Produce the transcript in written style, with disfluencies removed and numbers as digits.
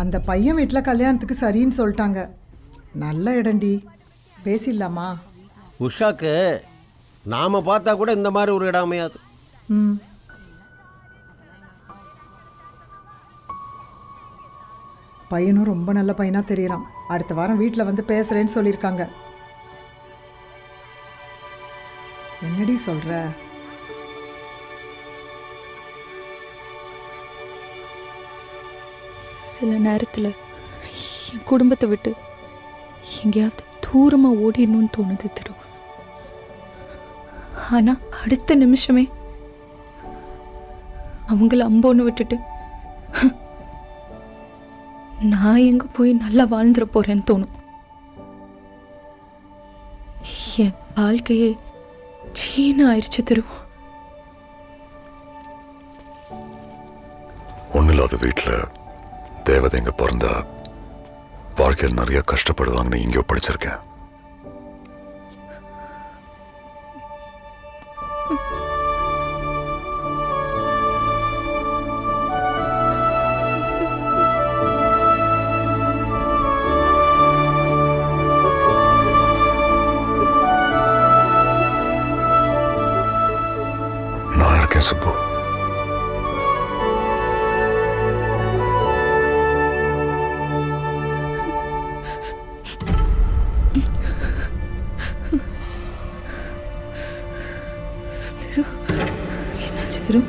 அந்த பையன் வீட்டில் கல்யாணத்துக்கு சரின்னு சொல்லிட்டாங்க. நல்ல இடண்டி, பேசிடலாமா? உஷாக்கு நாம் பார்த்தா கூட இந்த மாதிரி ஒரு இடம் அமையாது. ம், பையனும் ரொம்ப நல்ல பையனா தெரியறான். அடுத்த வாரம் வீட்டில் வந்து பேசுறேன்னு சொல்லியிருக்காங்க. என்னடி சொல்ற? சில நேரத்தில் என் குடும்பத்தை விட்டு எங்கேயாவது தூரமாக ஓடிடணும்னு தோணுது திரு. ஆனால் அடுத்த நிமிஷமே அவங்கள அம்போன்னு விட்டுட்டு நான் எங்கே போய் நல்லா வாழ்ந்துட போகிறேன்னு தோணும். என் வாழ்க்கையே சீன ஆயிடுச்சு திரு. ஒன்றும் இல்லாத வீட்டில் தேவதைங்க பிறந்தா வாழ்க்கையில் நிறைய கஷ்டப்படுவாங்கன்னு இங்கேயோ படிச்சிருக்கேன். நான் இருக்கேன் சுப்பு. திரு, என்னாச்சு திரு?